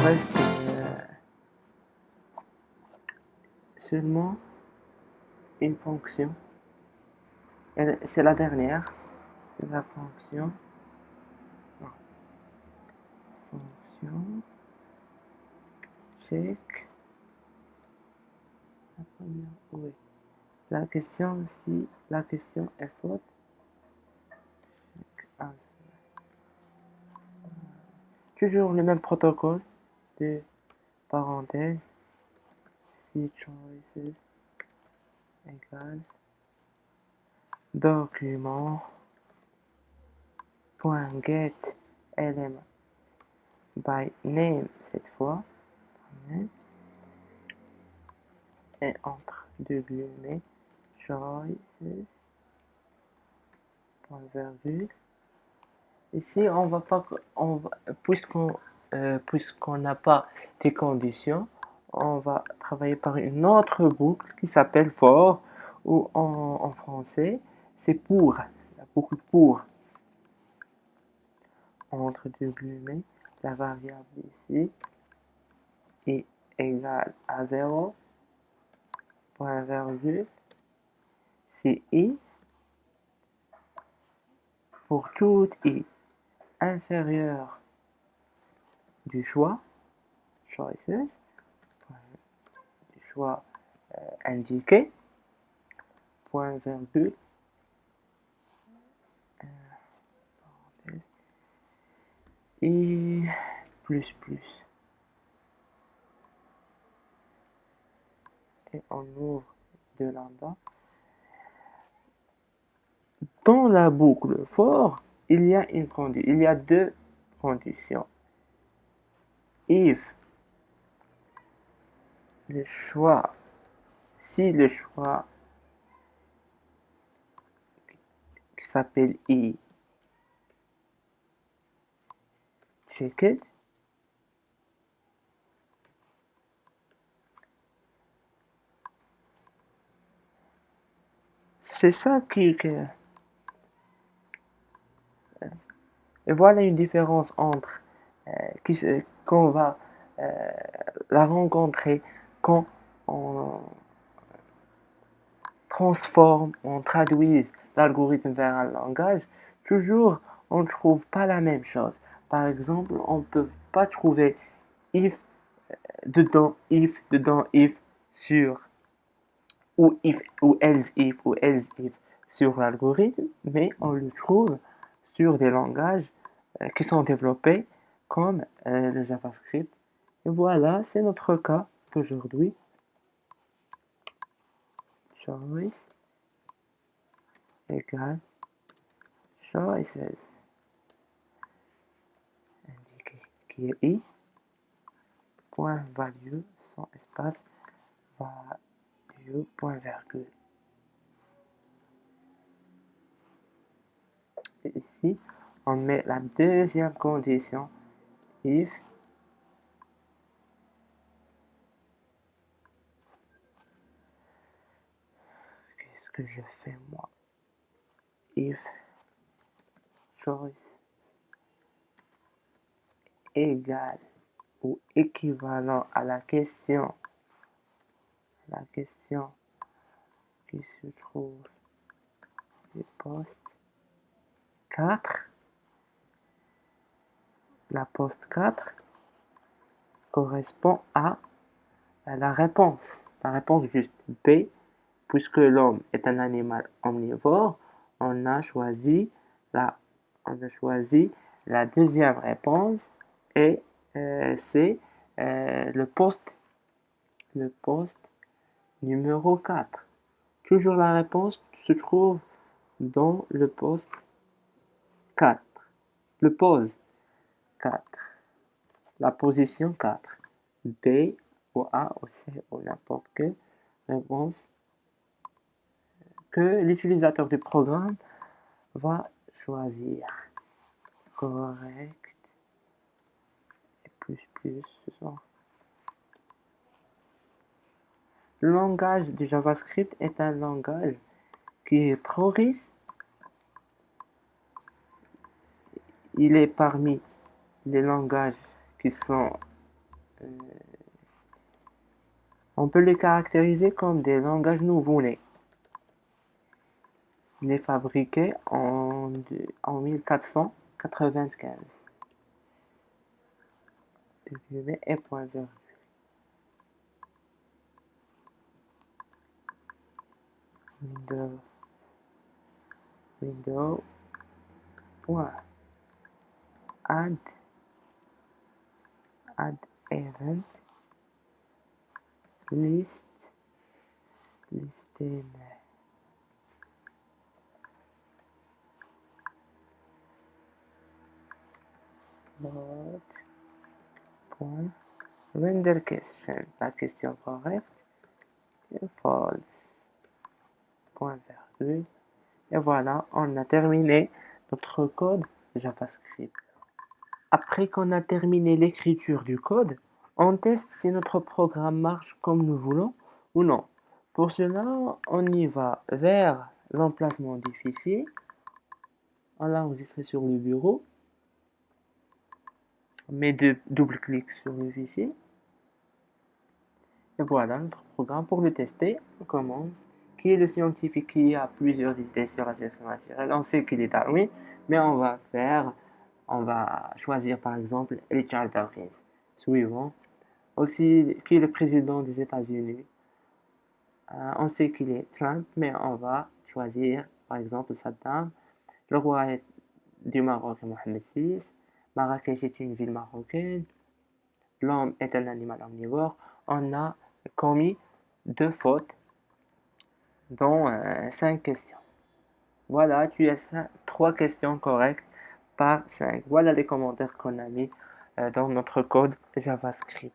reste seulement une fonction. C'est la dernière. C'est la fonction. Non. Fonction. Check. La première. Oui. La question, si la question est faute, check answer. Toujours le même protocole de parenthèse. Si choices égale document point get element by name cette fois et entre deux guillemets choices point virgule. Ici on va pas puisqu'on n'a pas des conditions, on va travailler par une autre boucle qui s'appelle for, ou en français c'est pour, la boucle pour, entre deux guillemets, la variable ici est égale à 0, point virgule, c'est i, pour tout i inférieur du choix, choices, du choix indiqué, point virgule, et plus plus. Et on ouvre de lambda. Dans la boucle for, il y a deux conditions. If le choix, si le choix qui s'appelle i checked, c'est ça qui et voilà une différence entre qu'on va la rencontrer quand on transforme, on traduise l'algorithme vers un langage. Toujours on ne trouve pas la même chose. Par exemple, on ne peut pas trouver if dedans if sur ou else if sur l'algorithme, mais on le trouve sur des langages qui sont développés comme le JavaScript. Et voilà, c'est notre cas d'aujourd'hui. Choice égale choices indiqué qui est i point value sans espace value point virgule. Et ici, on met la deuxième condition if qu'est-ce que je fais moi, if choice égale ou équivalent à la question qui se trouve du poste 4, la poste 4 correspond à la réponse juste B, puisque l'homme est un animal omnivore, on a choisi la deuxième réponse et c'est le poste numéro 4. Toujours la réponse se trouve dans le poste 4. Le pose 4. La position 4. B ou A ou C ou n'importe quelle réponse que l'utilisateur du programme va choisir. Correct. Et plus, ce sont. Le langage du JavaScript est un langage qui est trop riche. Il est parmi les langages qui sont On peut les caractériser comme des langages nouveau-nés. Nés fabriqués en 1495. Et point virgule. Windows point add event listen load point render question. La question correcte est false. Point virgule. Et voilà, on a terminé notre code JavaScript. Après qu'on a terminé l'écriture du code, on teste si notre programme marche comme nous voulons ou non. Pour cela, on y va vers l'emplacement du fichier. On l'a enregistré sur le bureau. On met double-clic sur le fichier. Et voilà notre programme. Pour le tester, on commence. Qui est le scientifique qui a plusieurs idées sur la sélection naturelle? On sait qu'il est Darwin, mais on va choisir par exemple Richard Dawkins. Suivant. Aussi, qui est le président des États-Unis? On sait qu'il est Trump, mais on va choisir par exemple Saddam. Le roi du Maroc est Mohamed VI. Marrakech est une ville marocaine. L'homme est un animal omnivore. On a commis 2 fautes dans 5 questions. Voilà, tu as 3 questions correctes par 5. Voilà les commentaires qu'on a mis dans notre code JavaScript.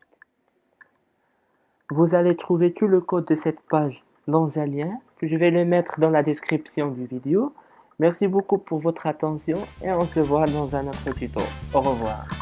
Vous allez trouver tout le code de cette page dans un lien que je vais le mettre dans la description du vidéo. Merci beaucoup pour votre attention et on se voit dans un autre tuto. Au revoir.